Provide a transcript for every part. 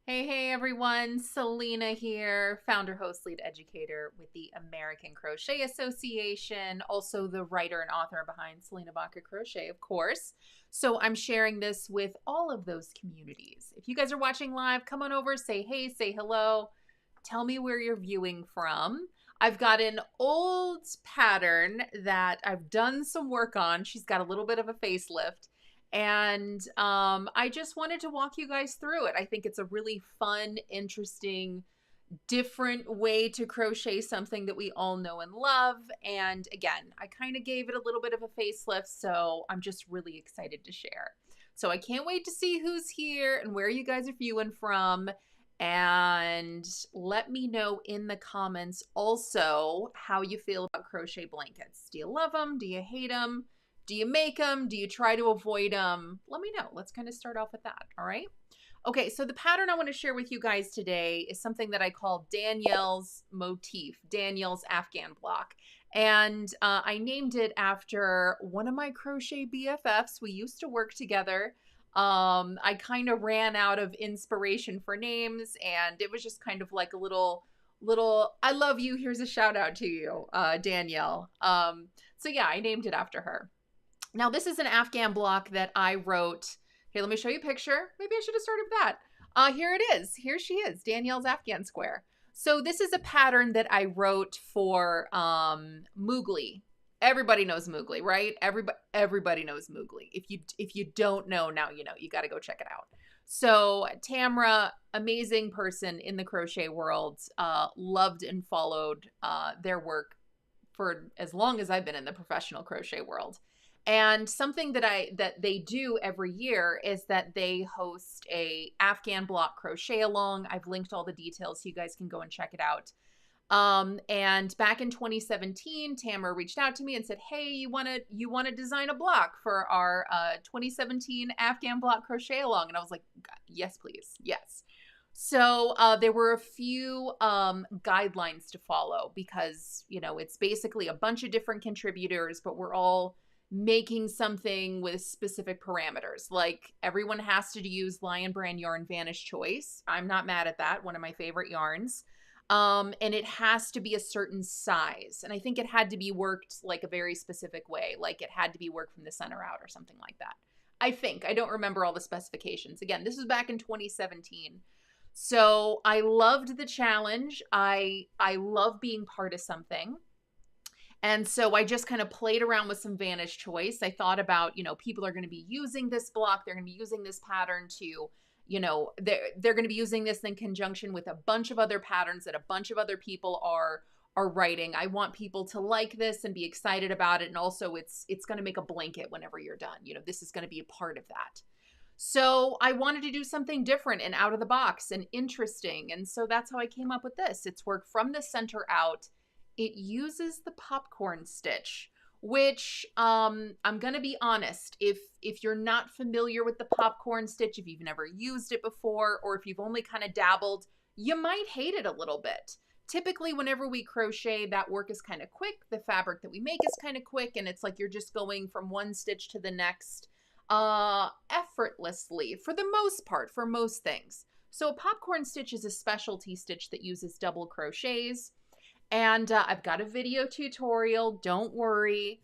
Hey everyone, Selena here, founder, host, lead educator with the American Crochet Association, also the writer and author behind Selena Baca Crochet, of course. So I'm sharing this with all of those communities. If you guys are watching live, come on over, say hey, say hello, tell me where you're viewing from. I've got an old pattern that I've done some work on. She's got a little bit of a facelift. And I just wanted to walk you guys through it. I think it's a really fun, interesting, different way to crochet something that we all know and love. And again, I kind of gave it a little bit of a facelift, so I'm just really excited to share. So I can't wait to see who's here and where you guys are viewing from. And let me know in the comments also how you feel about crochet blankets. Do you love them? Do you hate them? Do you make them? Do you try to avoid them? Let me know. Let's kind of start off with that. All right. Okay, so the pattern I want to share with you guys today is something that I call Danyel's motif, Danyel's Afghan block. And I named it after one of my crochet BFFs. We used to work together. I kind of ran out of inspiration for names, and it was just kind of like a little, I love you. Here's a shout out to you, Danyel. So yeah, I named it after her. Now, this is an Afghan block that I wrote. Here, let me show you a picture. Maybe I should have started with that. Here it is. Here she is, Danyel's Afghan square. So this is a pattern that I wrote for Moogly. Everybody knows Moogly, right? Everybody knows Moogly. If you don't know, now you know. You got to go check it out. So Tamra, amazing person in the crochet world, loved and followed their work for as long as I've been in the professional crochet world. And something that they do every year is that they host a Afghan block crochet along. I've linked all the details so you guys can go and check it out. And back in 2017, Tamara reached out to me and said, "Hey, you want to design a block for our 2017 Afghan block crochet along?" And I was like, "Yes, please, yes." So there were a few guidelines to follow because it's basically a bunch of different contributors, but we're all making something with specific parameters. Like everyone has to use Lion Brand yarn Vanish Choice. I'm not mad at that. One of my favorite yarns. And it has to be a certain size. And I think it had to be worked like a very specific way. Like it had to be worked from the center out or something like that. I don't remember all the specifications. Again, this was back in 2017. So I loved the challenge. I love being part of something. And so I just kind of played around with some Vanish Choice. I thought about, people are going to be using this block. They're going to be using this pattern to, they're going to be using this in conjunction with a bunch of other patterns that a bunch of other people are writing. I want people to like this and be excited about it. And also it's going to make a blanket whenever you're done. This is going to be a part of that. So I wanted to do something different and out of the box and interesting. And so that's how I came up with this. It's work from the center out. It uses the popcorn stitch, which I'm going to be honest, if you're not familiar with the popcorn stitch, if you've never used it before, or if you've only kind of dabbled, you might hate it a little bit. Typically, whenever we crochet, that work is kind of quick. The fabric that we make is kind of quick, and it's like you're just going from one stitch to the next effortlessly for the most part, for most things. So a popcorn stitch is a specialty stitch that uses double crochets. And I've got a video tutorial. Don't worry.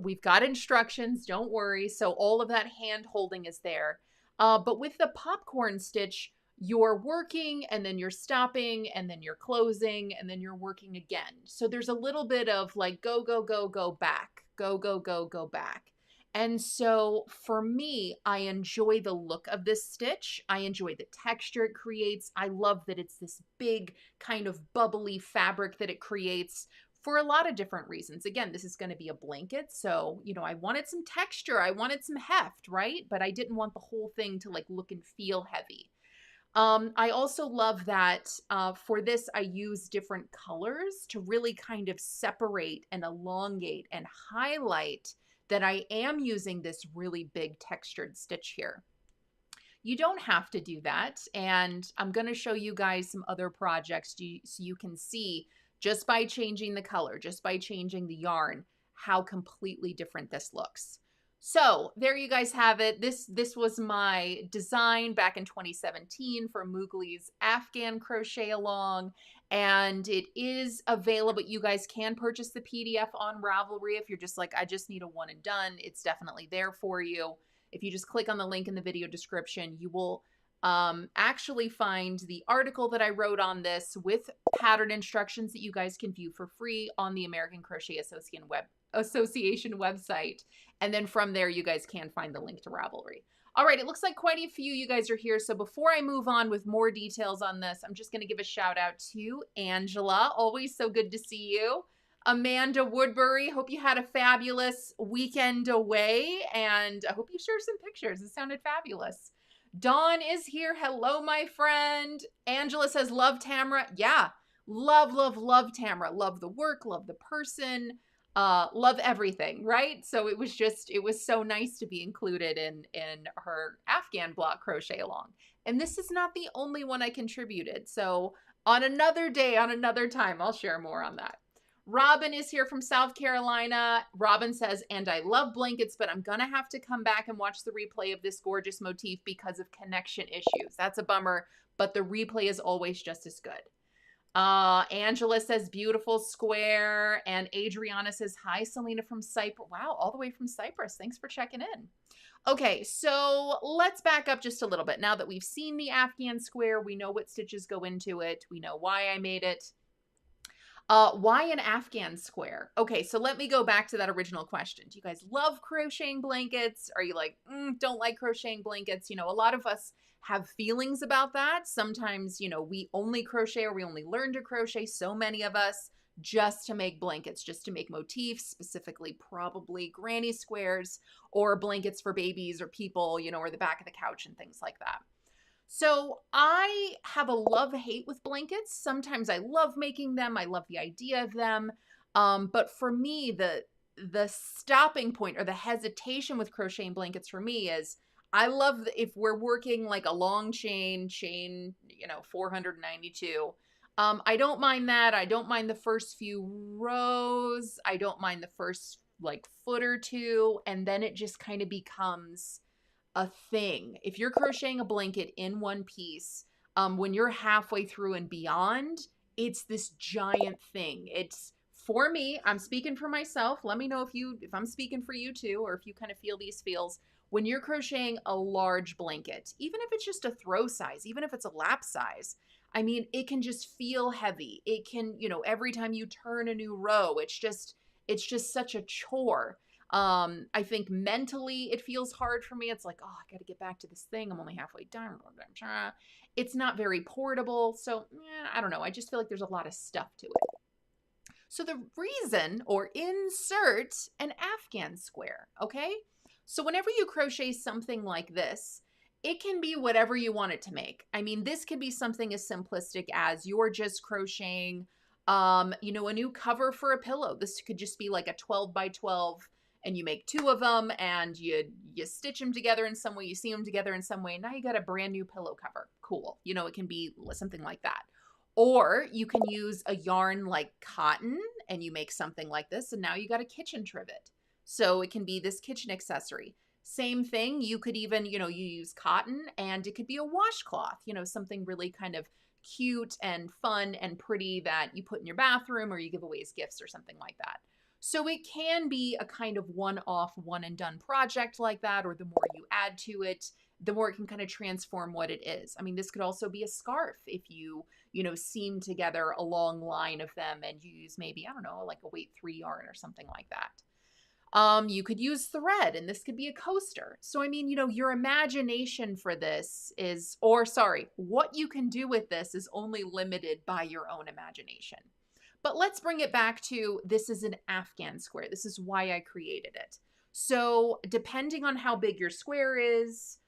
We've got instructions. Don't worry. So all of that hand holding is there. But with the popcorn stitch, you're working and then you're stopping and then you're closing and then you're working again. So there's a little bit of like go, go, go, go back. Go, go, go, go back. And so for me, I enjoy the look of this stitch. I enjoy the texture it creates. I love that it's this big kind of bubbly fabric that it creates for a lot of different reasons. Again, this is going to be a blanket. So, I wanted some texture. I wanted some heft, right? But I didn't want the whole thing to like look and feel heavy. I also love that for this, I use different colors to really kind of separate and elongate and highlight that I am using this really big textured stitch here. You don't have to do that. And I'm going to show you guys some other projects so you can see just by changing the color, just by changing the yarn, how completely different this looks. So there you guys have it. This was my design back in 2017 for Mowgli's Afghan crochet along, and it is available. You guys can purchase the PDF on Ravelry if you're just like, I just need a one and done. It's definitely there for you. If you just click on the link in the video description, you will actually find the article that I wrote on this with pattern instructions that you guys can view for free on the American Crochet Association website. And then from there, you guys can find the link to Ravelry. All right, it looks like quite a few you guys are here. So before I move on with more details on this, I'm just going to give a shout out to Angela. Always so good to see you. Amanda Woodbury, hope you had a fabulous weekend away, and I hope you shared some pictures. It sounded fabulous. Dawn is here. Hello, my friend. Angela says, love Tamara. Yeah, love, love, love Tamara. Love the work, love the person. Love everything, right? So it was so nice to be included in her Afghan block crochet along. And this is not the only one I contributed. So on another day, on another time, I'll share more on that. Robin is here from South Carolina. Robin says, and I love blankets, but I'm gonna have to come back and watch the replay of this gorgeous motif because of connection issues. That's a bummer, but the replay is always just as good. Angela says beautiful square, and Adriana says hi, Selena from Cyprus. Wow, all the way from Cyprus. Thanks for checking in. Okay, so let's back up just a little bit. Now that we've seen the Afghan square, we know what stitches go into it. We know why I made it. Why an Afghan square? Okay, so let me go back to that original question. Do you guys love crocheting blankets? Are you like, don't like crocheting blankets? You know, a lot of us have feelings about that. Sometimes, you know, we only crochet or we only learn to crochet, so many of us, just to make blankets, just to make motifs, specifically probably granny squares or blankets for babies or people, you know, or the back of the couch and things like that. So I have a love-hate with blankets. Sometimes I love making them. I love the idea of them. But for me, the stopping point or the hesitation with crocheting blankets for me is I love if we're working like a long chain, you know, 492. I don't mind that. I don't mind the first few rows. I don't mind the first like foot or two. And then it just kind of becomes a thing. If you're crocheting a blanket in one piece, when you're halfway through and beyond, it's this giant thing. It's, for me, I'm speaking for myself. Let me know if I'm speaking for you too, or if you kind of feel these feels. When you're crocheting a large blanket, even if it's just a throw size, even if it's a lap size, I mean, it can just feel heavy. It can, you know, every time you turn a new row, it's just such a chore. I think mentally it feels hard for me. It's like, oh, I got to get back to this thing. I'm only halfway done. It's not very portable. So I don't know. I just feel like there's a lot of stuff to it. So the reason, or insert an Afghan square, okay? So whenever you crochet something like this, it can be whatever you want it to make. I mean, this could be something as simplistic as you're just crocheting, you know, a new cover for a pillow. This could just be like a 12 by 12, and you make two of them, and you stitch them together in some way, you seam them together in some way, and now you got a brand new pillow cover. Cool. You know, it can be something like that. Or you can use a yarn like cotton, and you make something like this, and now you got a kitchen trivet. So it can be this kitchen accessory. Same thing, you could even, you know, you use cotton, and it could be a washcloth, you know, something really kind of cute and fun and pretty that you put in your bathroom or you give away as gifts or something like that. So it can be a kind of one-off, one-and-done project like that, or the more you add to it, the more it can kind of transform what it is. I mean, this could also be a scarf if you know, seam together a long line of them and you use maybe, I don't know, like a weight 3 yarn or something like that. You could use thread, and this could be a coaster. So, I mean, you know, your imagination for this is, or sorry, what you can do with this is only limited by your own imagination. But let's bring it back to, this is an Afghan square. This is why I created it. So depending on how big your square is,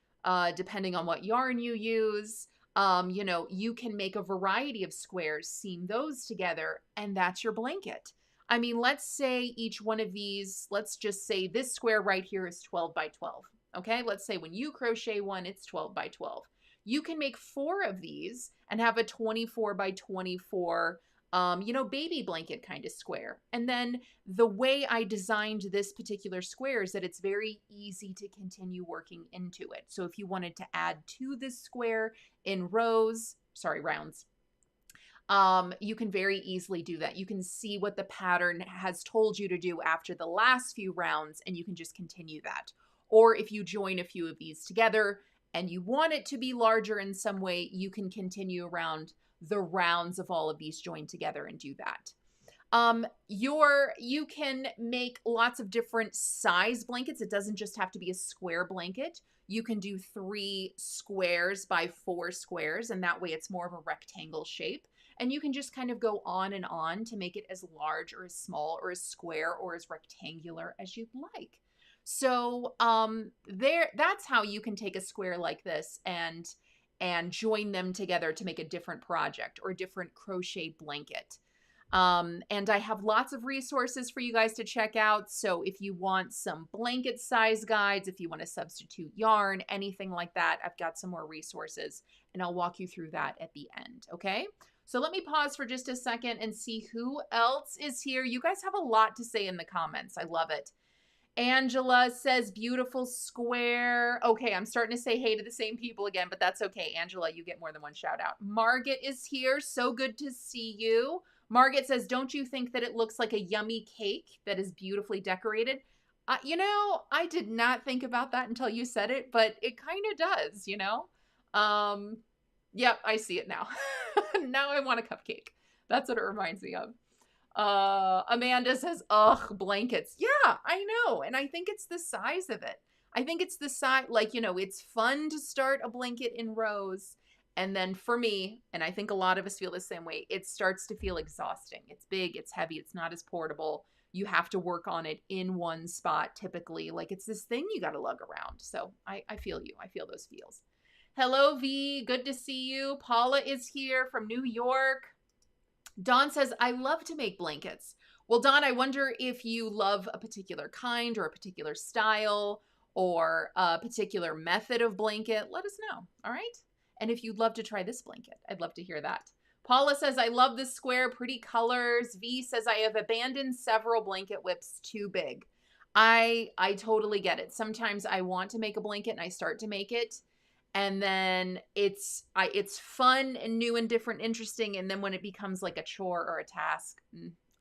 depending on what yarn you use, you know, you can make a variety of squares, seam those together, and that's your blanket. I mean, let's say each one of these, let's just say this square right here is 12 by 12. Okay, let's say when you crochet one, it's 12 by 12. You can make 4 of these and have a 24 by 24 baby blanket kind of square. And then the way I designed this particular square is that it's very easy to continue working into it. So if you wanted to add to this square in rounds, you can very easily do that. You can see what the pattern has told you to do after the last few rounds, and you can just continue that. Or if you join a few of these together and you want it to be larger in some way, you can continue around the rounds of all of these joined together and do that. You can make lots of different size blankets. It doesn't just have to be a square blanket. You can do 3 squares by 4 squares, and that way it's more of a rectangle shape. And you can just kind of go on and on to make it as large or as small or as square or as rectangular as you'd like. So that's how you can take a square like this and join them together to make a different project or a different crochet blanket. And I have lots of resources for you guys to check out. So if you want some blanket size guides, if you want to substitute yarn, anything like that, I've got some more resources and I'll walk you through that at the end. Okay. So let me pause for just a second and see who else is here. You guys have a lot to say in the comments. I love it. Angela says, beautiful square. Okay, I'm starting to say hey to the same people again, but that's okay. Angela, you get more than one shout out. Margaret is here. So good to see you. Margaret says, don't you think that it looks like a yummy cake that is beautifully decorated? I did not think about that until you said it, but it kind of does, Yep, I see it now. Now I want a cupcake. That's what it reminds me of. Amanda says, ugh, blankets. Yeah, I know. And I think it's the size of it. I think it's the size, it's fun to start a blanket in rows. And then for me, and I think a lot of us feel the same way, it starts to feel exhausting. It's big, it's heavy, it's not as portable. You have to work on it in one spot typically. Like it's this thing you got to lug around. So I feel you. I feel those feels. Hello, V. Good to see you. Paula is here from New York. Dawn says, I love to make blankets. Well, Dawn, I wonder if you love a particular kind or a particular style or a particular method of blanket. Let us know. All right. And if you'd love to try this blanket, I'd love to hear that. Paula says, I love this square, pretty colors. V says, I have abandoned several blanket whips too big. I totally get it. Sometimes I want to make a blanket and I start to make it. And then it's fun and new and different, interesting. And then when it becomes like a chore or a task,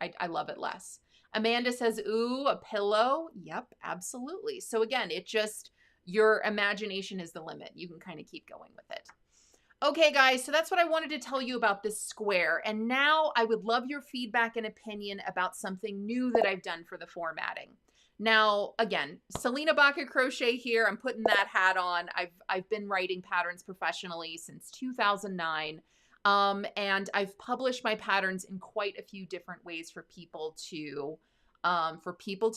I love it less. Amanda says, ooh, a pillow. Yep, absolutely. So again, your imagination is the limit. You can kind of keep going with it. Okay, guys, so that's what I wanted to tell you about this square. And now I would love your feedback and opinion about something new that I've done for the formatting. Now, again, Selena Baca Crochet here. I'm putting that hat on. I've been writing patterns professionally since 2009. And I've published my patterns in quite a few different ways for people to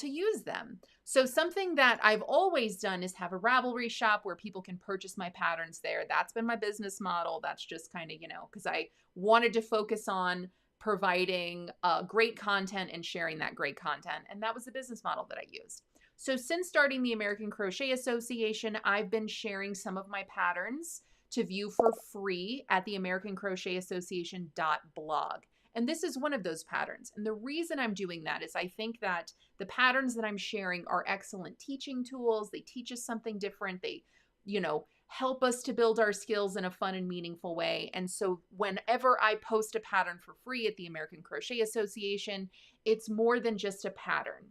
use them. So something that I've always done is have a Ravelry shop where people can purchase my patterns there. That's been my business model. That's just kind of, because I wanted to focus on providing great content and sharing that great content. And that was the business model that I used. So since starting the American Crochet Association, I've been sharing some of my patterns to view for free at the American Crochet Association.blog. And this is one of those patterns. And the reason I'm doing that is I think that the patterns that I'm sharing are excellent teaching tools. They teach us something different. They, help us to build our skills in a fun and meaningful way. And so whenever I post a pattern for free at the American Crochet Association, it's more than just a pattern.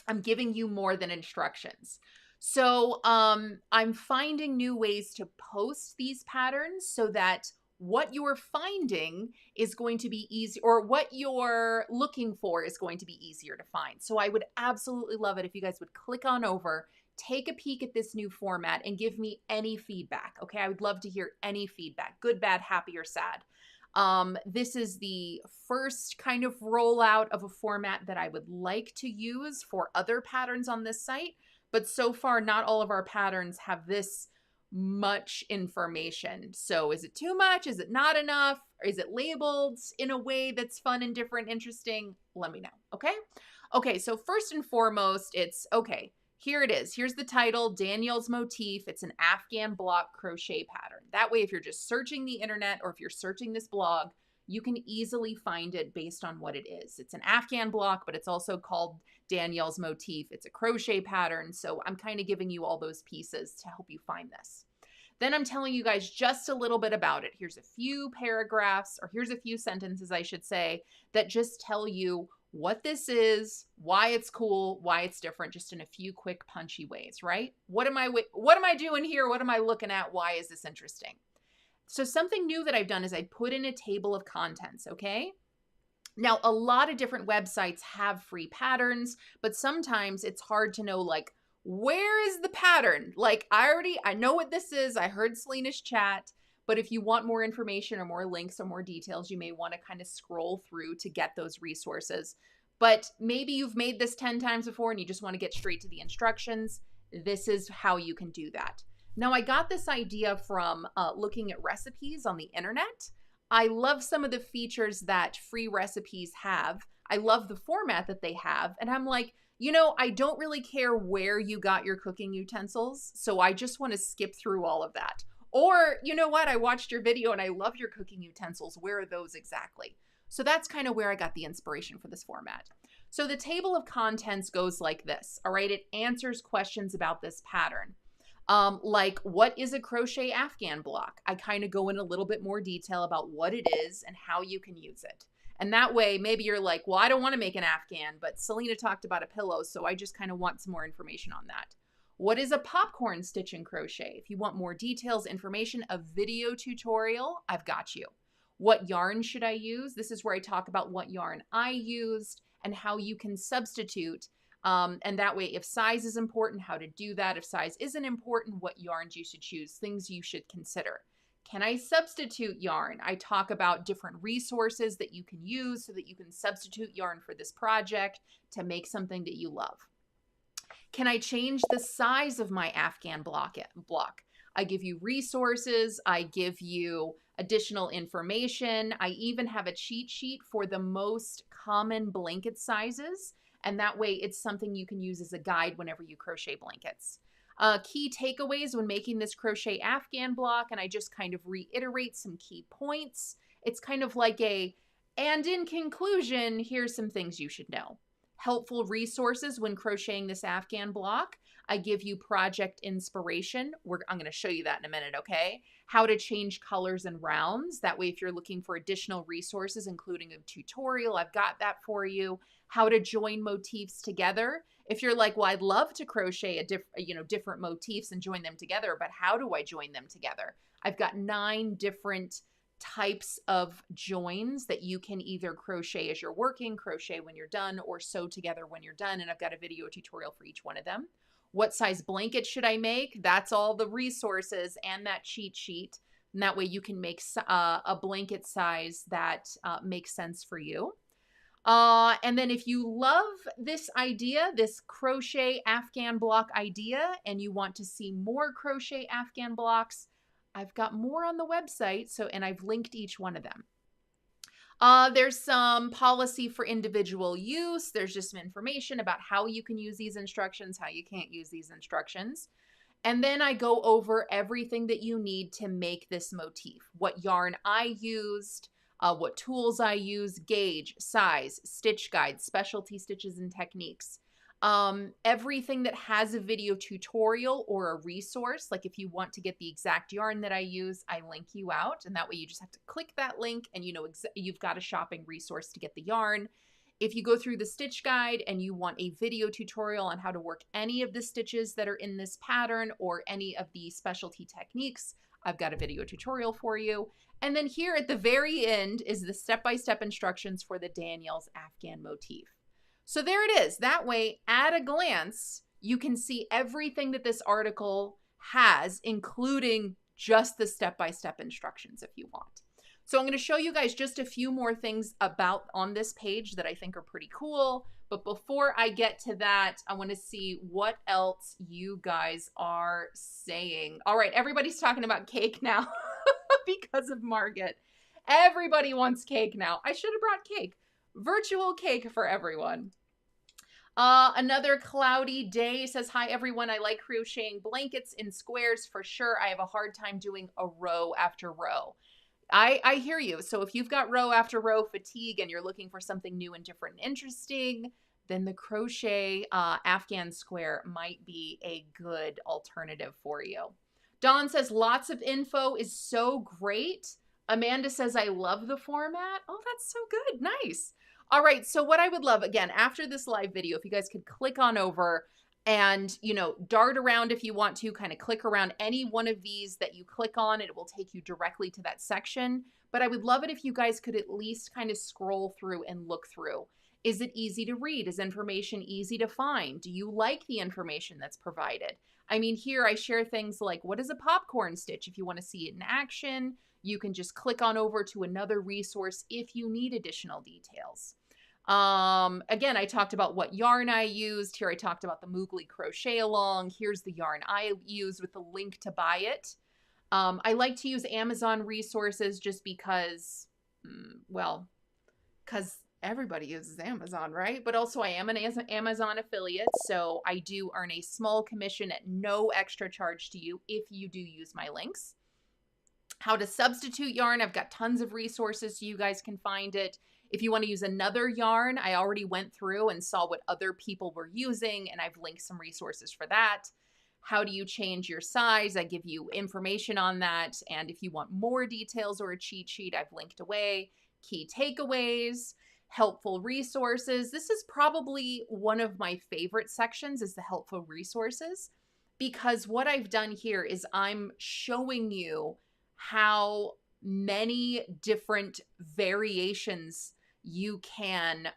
I'm giving you more than instructions. So I'm finding new ways to post these patterns so that what you're finding is going to be easy, or what you're looking for is going to be easier to find. So I would absolutely love it if you guys would click on over, take a peek at this new format and give me any feedback. Okay, I would love to hear any feedback, good, bad, happy, or sad. This is the first kind of rollout of a format that I would like to use for other patterns on this site, but so far not all of our patterns have this much information. So is it too much? Is it not enough? Or is it labeled in a way that's fun and different, interesting? Let me know, okay? Okay, so first and foremost, here it is. Here's the title, Danyel's Motif. It's an Afghan block crochet pattern. That way, if you're just searching the internet or if you're searching this blog, you can easily find it based on what it is. It's an Afghan block, but it's also called Danyel's motif. It's a crochet pattern. So I'm kind of giving you all those pieces to help you find this. Then I'm telling you guys just a little bit about it. Here's a few paragraphs, or here's a few sentences, I should say, that just tell you what this is, why it's cool, why it's different, just in a few quick punchy ways, right? What am I doing here? What am I looking at? Why is this interesting? So something new that I've done is I put in a table of contents, okay? Now, a lot of different websites have free patterns, but sometimes it's hard to know, like, where is the pattern? Like, I know what this is. I heard Selena's chat, but if you want more information or more links or more details, you may want to kind of scroll through to get those resources. But maybe you've made this 10 times before and you just want to get straight to the instructions. This is how you can do that. Now, I got this idea from looking at recipes on the internet. I love some of the features that free recipes have. I love the format that they have. And I'm like, you know, I don't really care where you got your cooking utensils, so I just want to skip through all of that. Or, you know what, I watched your video and I love your cooking utensils. Where are those exactly? So that's kind of where I got the inspiration for this format. So the table of contents goes like this, all right? It answers questions about this pattern. Like, what is a crochet Afghan block? I kind of go in a little bit more detail about what it is and how you can use it. And that way, maybe you're like, well, I don't want to make an Afghan, but Selena talked about a pillow, so I just kind of want some more information on that. What is a popcorn stitch and crochet? If you want more details, information, a video tutorial, I've got you. What yarn should I use? This is where I talk about what yarn I used and how you can substitute. And that way, if size is important, how to do that. If size isn't important, what yarns you should choose, things you should consider. Can I substitute yarn? I talk about different resources that you can use so that you can substitute yarn for this project to make something that you love. Can I change the size of my Afghan block? I give you resources. I give you additional information. I even have a cheat sheet for the most common blanket sizes. And that way it's something you can use as a guide whenever you crochet blankets. Key takeaways when making this crochet Afghan block, and I just kind of reiterate some key points. It's kind of like and in conclusion, here's some things you should know. Helpful resources when crocheting this Afghan block. I give you project inspiration. I'm going to show you that in a minute, okay? How to change colors and rounds. That way, if you're looking for additional resources, including a tutorial, I've got that for you. How to join motifs together. If you're like, well, I'd love to crochet different motifs and join them together, but how do I join them together? I've got 9 different types of joins that you can either crochet as you're working, crochet when you're done, or sew together when you're done. And I've got a video tutorial for each one of them. What size blanket should I make? That's all the resources and that cheat sheet. And that way you can make a blanket size that makes sense for you. And then if you love this idea, this crochet Afghan block idea, and you want to see more crochet Afghan blocks, I've got more on the website, and I've linked each one of them. There's some policy for individual use. There's just some information about how you can use these instructions, how you can't use these instructions. And then I go over everything that you need to make this motif. What yarn I used, what tools I use, gauge, size, stitch guide, specialty stitches and techniques. Everything that has a video tutorial or a resource, like if you want to get the exact yarn that I use, I link you out, and that way you just have to click that link and you know you've got a shopping resource to get the yarn. If you go through the stitch guide and you want a video tutorial on how to work any of the stitches that are in this pattern or any of the specialty techniques, I've got a video tutorial for you. And then here at the very end is the step-by-step instructions for the Danyel's Afghan motif. So there it is. That way, at a glance, you can see everything that this article has, including just the step-by-step instructions if you want. So I'm going to show you guys just a few more things about on this page that I think are pretty cool. But before I get to that, I want to see what else you guys are saying. All right, everybody's talking about cake now because of Margaret. Everybody wants cake now. I should have brought cake. Virtual cake for everyone. Another cloudy day says, hi everyone, I like crocheting blankets in squares for sure. I have a hard time doing a row after row. I hear you. So if you've got row after row fatigue and you're looking for something new and different and interesting, then the crochet Afghan square might be a good alternative for you. Dawn says lots of info is so great. Amanda says I love the format. Oh, that's so good. Nice. All right. So what I would love, again, after this live video, if you guys could click on over and, you know, dart around if you want to, kind of click around any one of these that you click on, it will take you directly to that section. But I would love it if you guys could at least kind of scroll through and look through. Is it easy to read? Is information easy to find? Do you like the information that's provided? I mean, here I share things like, what is a popcorn stitch? If you want to see it in action, you can just click on over to another resource if you need additional details. Again, I talked about what yarn I used. Here I talked about the Moogly crochet along. Here's the yarn I used with the link to buy it. I like to use Amazon resources just because, well, because everybody uses Amazon, right? But also I am an Amazon affiliate, so I do earn a small commission at no extra charge to you if you do use my links. How to substitute yarn, I've got tons of resources so you guys can find it. If you want to use another yarn, I already went through and saw what other people were using, and I've linked some resources for that. How do you change your size? I give you information on that. And if you want more details or a cheat sheet, I've linked away. Key takeaways, helpful resources. This is probably one of my favorite sections, is the helpful resources, because what I've done here is I'm showing you how many different variations you can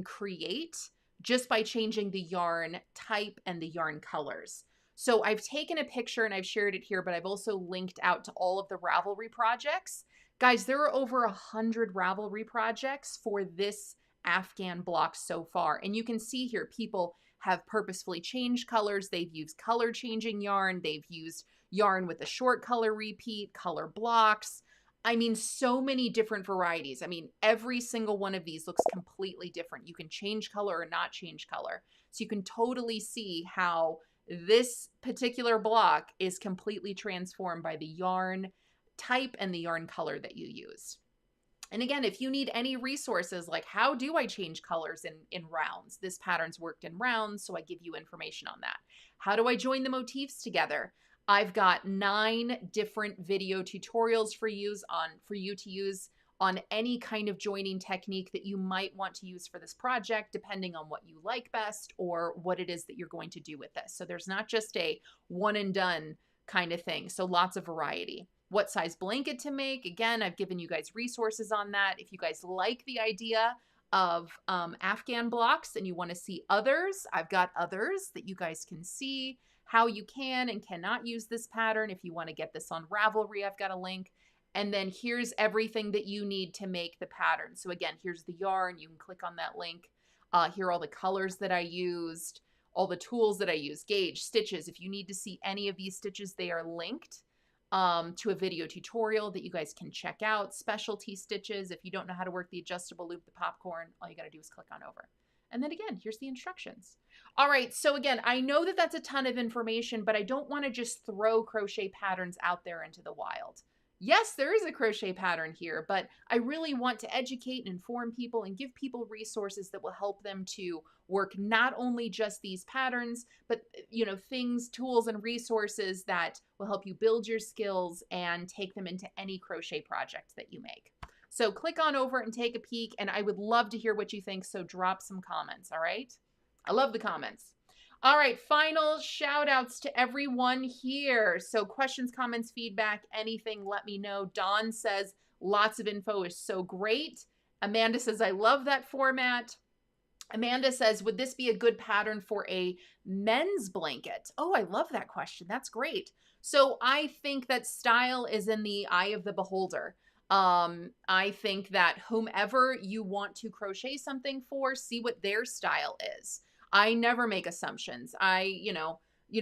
create just by changing the yarn type and the yarn colors. So I've taken a picture and I've shared it here, but I've also linked out to all of the Ravelry projects. Guys, there are over 100 Ravelry projects for this Afghan block so far. And you can see here, people have purposefully changed colors. They've used color changing yarn. They've used yarn with a short color repeat, color blocks. I mean, so many different varieties. I mean, every single one of these looks completely different. You can change color or not change color. So you can totally see how this particular block is completely transformed by the yarn type and the yarn color that you use. And again, if you need any resources like how do I change colors in rounds? This pattern's worked in rounds, so I give you information on that. How do I join the motifs together? I've got 9 different video tutorials for you to use on any kind of joining technique that you might want to use for this project, depending on what you like best or what it is that you're going to do with this. So there's not just a one and done kind of thing. So lots of variety. What size blanket to make? Again, I've given you guys resources on that. If you guys like the idea of Afghan blocks and you want to see others, I've got others that you guys can see how you can and cannot use this pattern. If you want to get this on Ravelry, I've got a link. And then here's everything that you need to make the pattern. So again, here's the yarn. You can click on that link. Here are all the colors that I used, all the tools that I used, gauge, stitches. If you need to see any of these stitches, they are linked to a video tutorial that you guys can check out. Specialty stitches. If you don't know how to work the adjustable loop, the popcorn, all you got to do is click on over. And then again, here's the instructions. All right, so again, I know that that's a ton of information, but I don't want to just throw crochet patterns out there into the wild. Yes, there is a crochet pattern here, but I really want to educate and inform people and give people resources that will help them to work not only just these patterns, but things, tools, and resources that will help you build your skills and take them into any crochet project that you make. So click on over and take a peek, and I would love to hear what you think, so drop some comments, all right? I love the comments. All right, final shout outs to everyone here. So questions, comments, feedback, anything, let me know. Dawn says lots of info is so great. Amanda says, I love that format. Amanda says, would this be a good pattern for a men's blanket? Oh, I love that question. That's great. So I think that style is in the eye of the beholder. I think that whomever you want to crochet something for, see what their style is. I never make assumptions.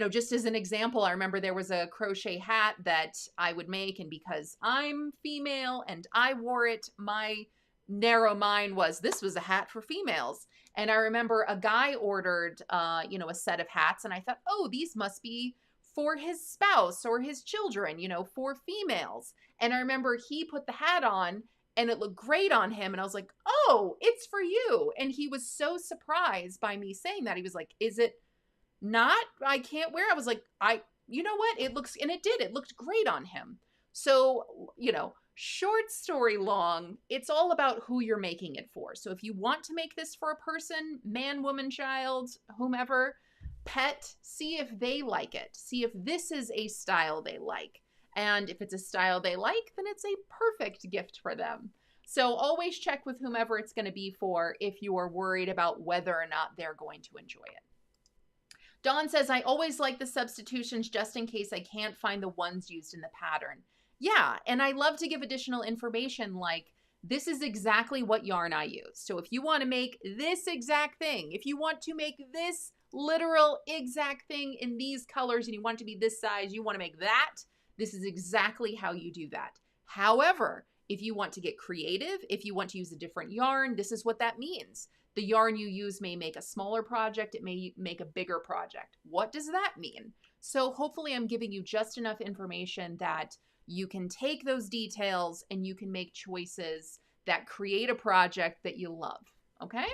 Just as an example, I remember there was a crochet hat that I would make, and because I'm female and I wore it, my narrow mind was this was a hat for females. And I remember a guy ordered, a set of hats, and I thought, oh, these must be for his spouse or his children, you know, for females. And I remember he put the hat on and it looked great on him. And I was like, oh, it's for you. And he was so surprised by me saying that. He was like, is it not? I can't wear it. I was like, you know what? It looks, and it did. It looked great on him. So, you know, short story long, it's all about who you're making it for. So if you want to make this for a person, man, woman, child, whomever, pet, see if they like it. See if this is a style they like. And if it's a style they like, then it's a perfect gift for them. So always check with whomever it's going to be for if you are worried about whether or not they're going to enjoy it. Dawn says, I always like the substitutions just in case I can't find the ones used in the pattern. Yeah, and I love to give additional information like, this is exactly what yarn I use. So if you want to make this exact thing, if you want to make this literal exact thing in these colors and you want it to be this size, you want to make that, this is exactly how you do that. However, if you want to get creative, if you want to use a different yarn, this is what that means. The yarn you use may make a smaller project, it may make a bigger project. What does that mean? So hopefully I'm giving you just enough information that you can take those details and you can make choices that create a project that you love, okay?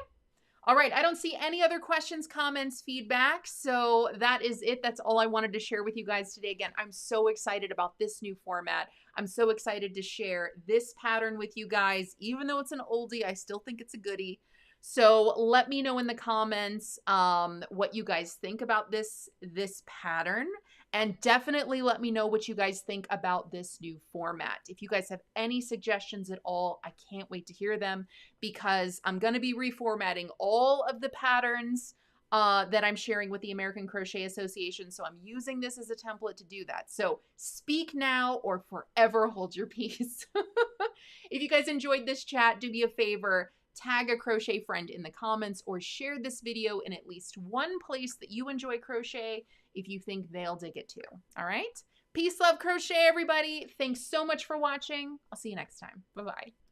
All right, I don't see any other questions, comments, feedback, so that is it. That's all I wanted to share with you guys today. Again, I'm so excited about this new format. I'm so excited to share this pattern with you guys. Even though it's an oldie, I still think it's a goodie. So let me know in the comments what you guys think about this pattern. And definitely let me know what you guys think about this new format. If you guys have any suggestions at all, I can't wait to hear them because I'm going to be reformatting all of the patterns that I'm sharing with the American Crochet Association. So I'm using this as a template to do that. So speak now or forever hold your peace. If you guys enjoyed this chat, do me a favor. Tag a crochet friend in the comments or share this video in at least one place that you enjoy crochet if you think they'll dig it too. All right? Peace, love, crochet, everybody. Thanks so much for watching. I'll see you next time. Bye-bye.